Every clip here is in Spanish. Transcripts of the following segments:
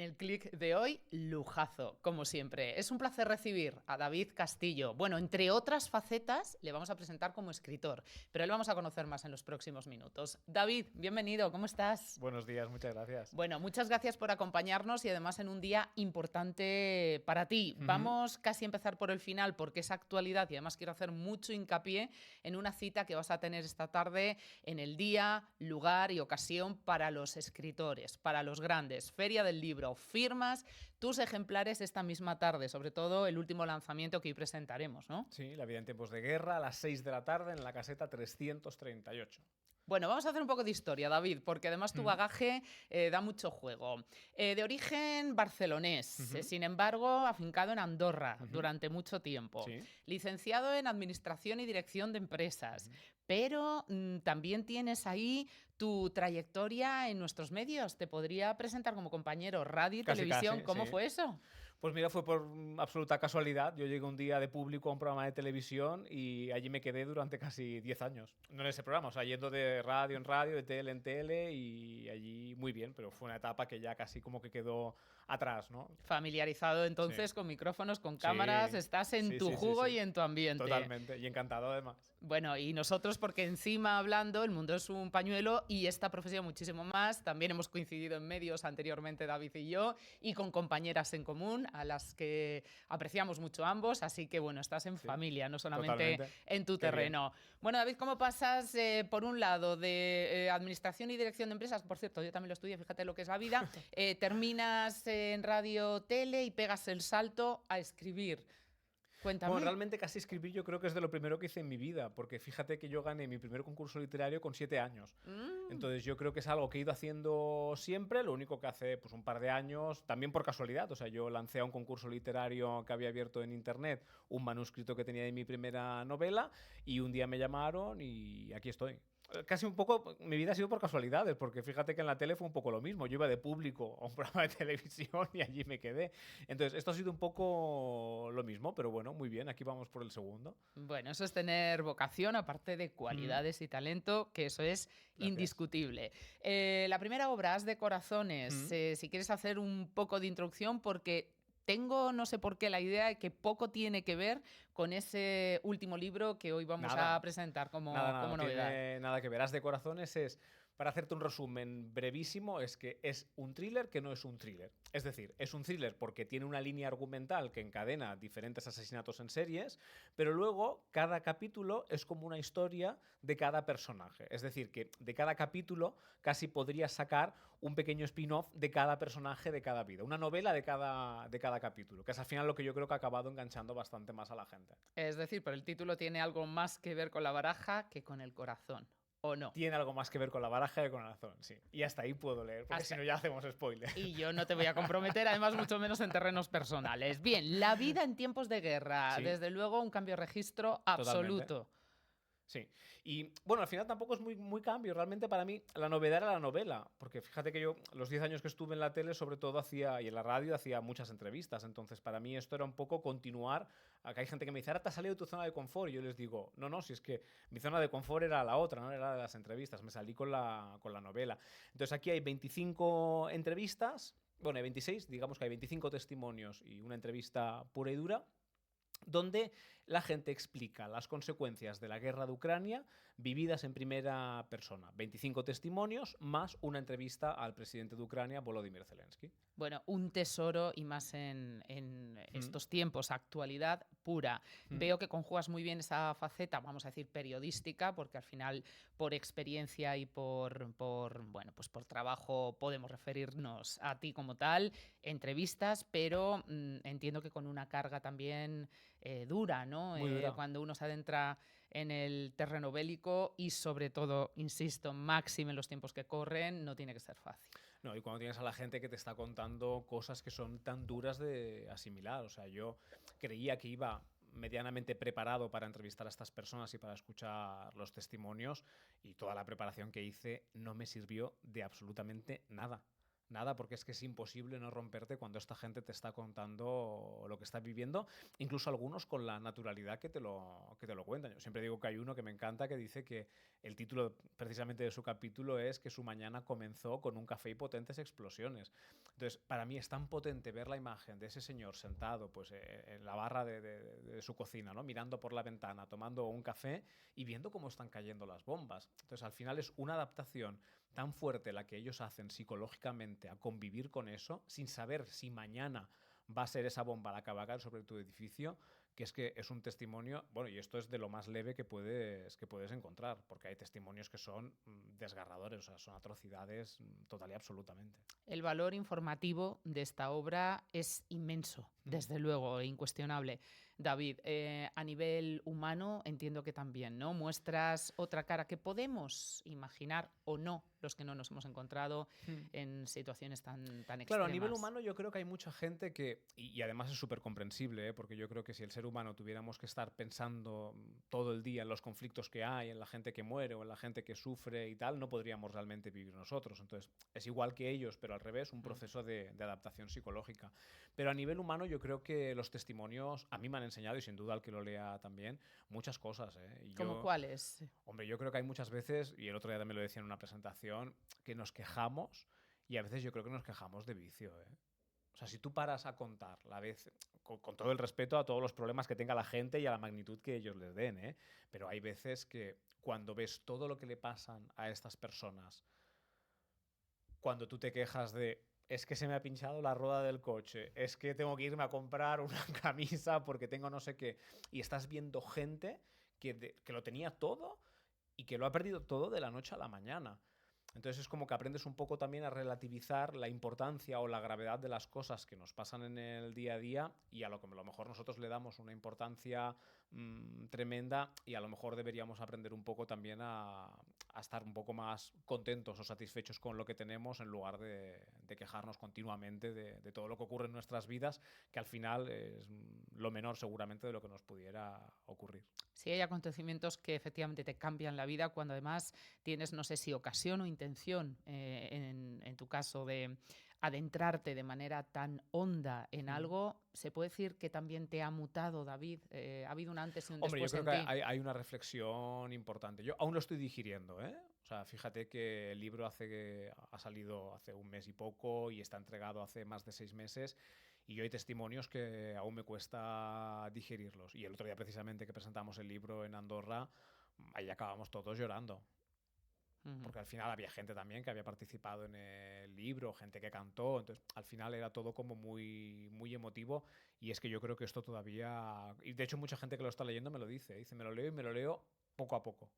En el clic de hoy, lujazo, como siempre. Es un placer recibir a David Castillo. Bueno, entre otras facetas, le vamos a presentar como escritor, pero él vamos a conocer más en los próximos minutos. David, bienvenido, ¿cómo estás? Buenos días, muchas gracias. Bueno, muchas gracias por acompañarnos y además en un día importante para ti. Vamos casi a empezar por el final porque es actualidad y además quiero hacer mucho hincapié en una cita que vas a tener esta tarde en el día, lugar y ocasión para los escritores, para los grandes. Feria del Libro. Firmas tus ejemplares esta misma tarde, sobre todo el último lanzamiento que hoy presentaremos, ¿no? Sí, La vida en tiempos de guerra, a las 6 de la tarde en la caseta 338. Bueno, vamos a hacer un poco de historia, David, porque además tu bagaje da mucho juego. De origen barcelonés, sin embargo, afincado en Andorra durante mucho tiempo. Sí. Licenciado en Administración y Dirección de Empresas. Pero también tienes ahí tu trayectoria en nuestros medios. Te podría presentar como compañero radio y Casi, televisión. casi, ¿Cómo sí. fue eso? Pues mira, fue por absoluta casualidad. Yo llegué un día de público a un programa de televisión y allí me quedé durante casi 10 años. No en ese programa, o sea, yendo de radio en radio, de tele en tele y allí muy bien, pero fue una etapa que ya casi como que quedó atrás, ¿no? Familiarizado entonces Sí. con micrófonos, con cámaras, Sí. estás en Sí, tu sí, sí, jugo sí. y en tu ambiente. Totalmente, y encantado además. Bueno, y nosotros, porque encima hablando, el mundo es un pañuelo y esta profesión muchísimo más. También hemos coincidido en medios anteriormente, David y yo, y con compañeras en común a las que apreciamos mucho ambos. Así que, bueno, estás en familia, no solamente totalmente. en tu Qué terreno. Bueno, David, ¿cómo pasas, por un lado, de Administración y Dirección de Empresas? Por cierto, yo también lo estudié, fíjate lo que es la vida. Terminas en radio, tele y pegas el salto a escribir. Cuéntame. Bueno, realmente casi escribir yo creo que es de lo primero que hice en mi vida, porque fíjate que yo gané mi primer concurso literario con 7 años. Entonces yo creo que es algo que he ido haciendo siempre, lo único que hace pues un par de años, también por casualidad, o sea, yo lancé a un concurso literario que había abierto en internet un manuscrito que tenía de mi primera novela y un día me llamaron y aquí estoy. Casi un poco, mi vida ha sido por casualidades, porque fíjate que en la tele fue un poco lo mismo. Yo iba de público a un programa de televisión y allí me quedé. Entonces, esto ha sido un poco lo mismo, pero bueno, muy bien, aquí vamos por el segundo. Bueno, eso es tener vocación, aparte de cualidades y talento, que eso es indiscutible. La primera obra, As de Corazones, si quieres hacer un poco de introducción, porque tengo, no sé por qué, la idea de que poco tiene que ver con ese último libro que hoy vamos Nada. a presentar como No novedad. tiene nada que ver. As de Corazones es, para hacerte un resumen brevísimo, es que es un thriller que no es un thriller. Es decir, es un thriller porque tiene una línea argumental que encadena diferentes asesinatos en series, pero luego cada capítulo es como una historia de cada personaje. Es decir, que de cada capítulo casi podrías sacar un pequeño spin-off de cada personaje de cada vida. Una novela de cada capítulo, que es al final lo que yo creo que ha acabado enganchando bastante más a la gente. Es decir, pero el título tiene algo más que ver con la baraja que con el corazón, ¿o no? Tiene algo más que ver con la baraja que con el corazón, sí. Y hasta ahí puedo leer, porque Hasta- si no ya hacemos spoiler. Y yo no te voy a comprometer, además, mucho menos en terrenos personales. Bien, la vida en tiempos de guerra, Sí. desde luego un cambio de registro absoluto. Sí. Y bueno, al final tampoco es muy cambio. Realmente para mí la novedad era la novela. Porque fíjate que yo, los 10 años que estuve en la tele, sobre todo y en la radio, hacía muchas entrevistas. Entonces para mí esto era un poco continuar. Acá hay gente que me dice, ahora te has salido de tu zona de confort. Y yo les digo, no, si es que mi zona de confort era la otra, no era la de las entrevistas. Me salí con la novela. Entonces aquí hay 25 entrevistas. Bueno, hay 26, digamos que hay 25 testimonios y una entrevista pura y dura, donde la gente explica las consecuencias de la guerra de Ucrania vividas en primera persona. 25 testimonios más una entrevista al presidente de Ucrania, Volodymyr Zelensky. Bueno, un tesoro y más en estos tiempos, actualidad pura. Veo que conjugas muy bien esa faceta, vamos a decir, periodística, porque al final, por experiencia y por trabajo, podemos referirnos a ti como tal, entrevistas, pero entiendo que con una carga también dura, ¿no? Muy dura. Cuando uno se adentra en el terreno bélico y sobre todo, insisto, máximo en los tiempos que corren, no tiene que ser fácil. No, y cuando tienes a la gente que te está contando cosas que son tan duras de asimilar. O sea, yo creía que iba medianamente preparado para entrevistar a estas personas y para escuchar los testimonios, y toda la preparación que hice no me sirvió de absolutamente nada. nada, porque es que es imposible no romperte cuando esta gente te está contando lo que está viviendo, incluso algunos con la naturalidad que te lo cuentan. Yo siempre digo que hay uno que me encanta que dice que el título precisamente de su capítulo es que su mañana comenzó con un café y potentes explosiones. Entonces, para mí es tan potente ver la imagen de ese señor sentado pues, en la barra de su cocina, ¿no? Mirando por la ventana, tomando un café y viendo cómo están cayendo las bombas. Entonces, al final es una adaptación tan fuerte la que ellos hacen psicológicamente a convivir con eso, sin saber si mañana va a ser esa bomba la que va a caer sobre tu edificio, que es un testimonio, bueno, y esto es de lo más leve que puedes encontrar, porque hay testimonios que son desgarradores, o sea, son atrocidades total y absolutamente. El valor informativo de esta obra es inmenso, desde luego, e incuestionable. David, a nivel humano entiendo que también, ¿no? Muestras otra cara que podemos imaginar o no los que no nos hemos encontrado en situaciones tan Claro, a extremas. nivel humano yo creo que hay mucha gente que, y además es súper comprensible, ¿eh? Porque yo creo que si el ser humano tuviéramos que estar pensando todo el día en los conflictos que hay, en la gente que muere o en la gente que sufre y tal, no podríamos realmente vivir nosotros. Entonces, es igual que ellos, pero al revés, un proceso de adaptación psicológica. Pero a nivel humano yo creo que los testimonios a mí me han enseñado, y sin duda al que lo lea también, muchas cosas, ¿eh? Y ¿Cómo yo, cuáles? hombre, yo creo que hay muchas veces, y el otro día también lo decía en una presentación, que nos quejamos y a veces yo creo que nos quejamos de vicio, ¿eh? O sea, si tú paras a contar la vez, con todo el respeto a todos los problemas que tenga la gente y a la magnitud que ellos les den, ¿eh? Pero hay veces que cuando ves todo lo que le pasan a estas personas, cuando tú te quejas de es que se me ha pinchado la rueda del coche, es que tengo que irme a comprar una camisa porque tengo no sé qué, y estás viendo gente que lo tenía todo y que lo ha perdido todo de la noche a la mañana. Entonces es como que aprendes un poco también a relativizar la importancia o la gravedad de las cosas que nos pasan en el día a día y a lo que a lo mejor nosotros le damos una importancia tremenda y a lo mejor deberíamos aprender un poco también a estar un poco más contentos o satisfechos con lo que tenemos en lugar de quejarnos continuamente de todo lo que ocurre en nuestras vidas, que al final es lo menor seguramente de lo que nos pudiera ocurrir. Sí, hay acontecimientos que efectivamente te cambian la vida cuando además tienes, no sé si ocasión o intención, en tu caso, de adentrarte de manera tan honda en algo. ¿Se puede decir que también te ha mutado, David? ¿Ha habido un antes y un Hombre, yo después creo en que ti? hay una reflexión importante. Yo aún lo estoy digiriendo, ¿eh? O sea, fíjate que el libro ha salido hace un mes y poco y está entregado hace más de 6 meses y yo hay testimonios que aún me cuesta digerirlos. Y el otro día precisamente que presentamos el libro en Andorra, ahí acabamos todos llorando. Porque al final había gente también que había participado en el libro, gente que cantó, entonces al final era todo como muy, muy emotivo y es que yo creo que esto todavía, y de hecho mucha gente que lo está leyendo me lo dice me lo leo y me lo leo poco a poco.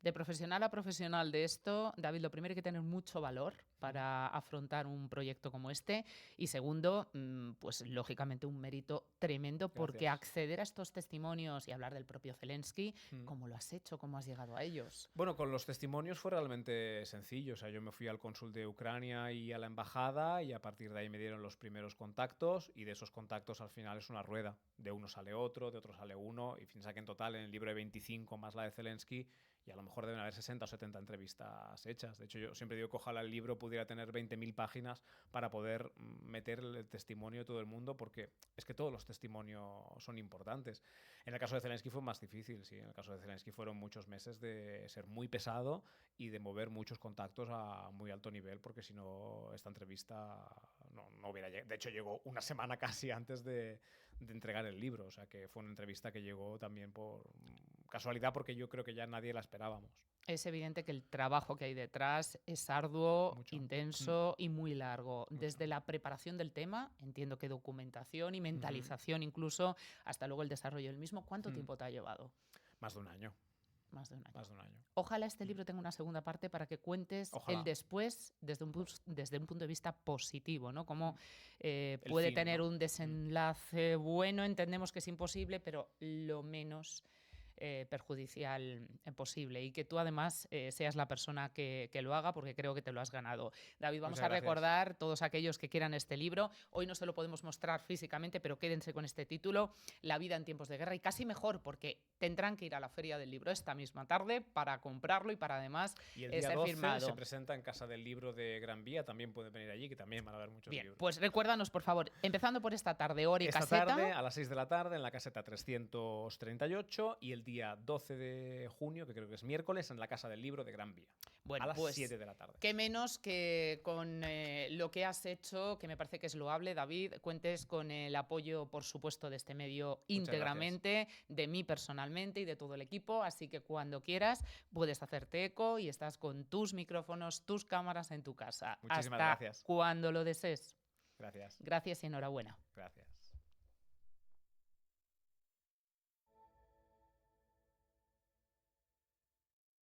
De profesional a profesional de esto, David, lo primero hay que tener mucho valor para afrontar un proyecto como este y segundo, pues lógicamente un mérito tremendo porque Gracias. acceder a estos testimonios y hablar del propio Zelensky, Mm. ¿cómo lo has hecho? ¿Cómo has llegado a ellos? Bueno, con los testimonios fue realmente sencillo. O sea, yo me fui al cónsul de Ucrania y a la embajada y a partir de ahí me dieron los primeros contactos y de esos contactos al final es una rueda. De uno sale otro, de otro sale uno y piensa que en total en el libro de 25 más la de Zelensky y a lo mejor deben haber 60 o 70 entrevistas hechas. De hecho, yo siempre digo que ojalá el libro pudiera tener 20.000 páginas para poder meter el testimonio de todo el mundo porque es que todos los testimonios son importantes. En el caso de Zelensky fue más difícil, sí. En el caso de Zelensky fueron muchos meses de ser muy pesado y de mover muchos contactos a muy alto nivel, porque si no, esta entrevista no hubiera llegado. De hecho, llegó una semana casi antes de entregar el libro. O sea, que fue una entrevista que llegó también por casualidad, porque yo creo que ya nadie la esperábamos. Es evidente que el trabajo que hay detrás es arduo, Mucho. intenso y muy largo. Mucho. Desde la preparación del tema, entiendo que documentación y mentalización incluso, hasta luego el desarrollo del mismo. ¿Cuánto tiempo te ha llevado? Más de un año. Más de un año. Más de un año. Ojalá este libro tenga una segunda parte para que cuentes Ojalá. el después desde un punto de vista positivo, ¿no? Cómo puede fin, tener ¿no? un desenlace bueno, entendemos que es imposible, pero lo menos perjudicial posible, y que tú además seas la persona que lo haga, porque creo que te lo has ganado. David, vamos Muchas a gracias. recordar todos aquellos que quieran este libro. Hoy no se lo podemos mostrar físicamente, pero quédense con este título, La vida en tiempos de guerra, y casi mejor porque tendrán que ir a la Feria del Libro esta misma tarde para comprarlo y para además Y el día ser 12 firmado. se presenta en Casa del Libro de Gran Vía, también pueden venir allí, que también van a haber muchos Bien, libros. pues recuérdanos, por favor, empezando por esta tarde, hora y Esta caseta. tarde, a las 6 de la tarde, en la caseta 338, y el día 12 de junio, que creo que es miércoles, en la Casa del Libro de Gran Vía. Bueno, a las pues 7 de la tarde. qué menos que con lo que has hecho, que me parece que es loable, David, cuentes con el apoyo, por supuesto, de este medio íntegramente, de mí personalmente y de todo el equipo, así que cuando quieras puedes hacerte eco y estás con tus micrófonos, tus cámaras en tu casa. Muchísimas Hasta gracias. cuando lo desees. Gracias. Gracias y enhorabuena. Gracias.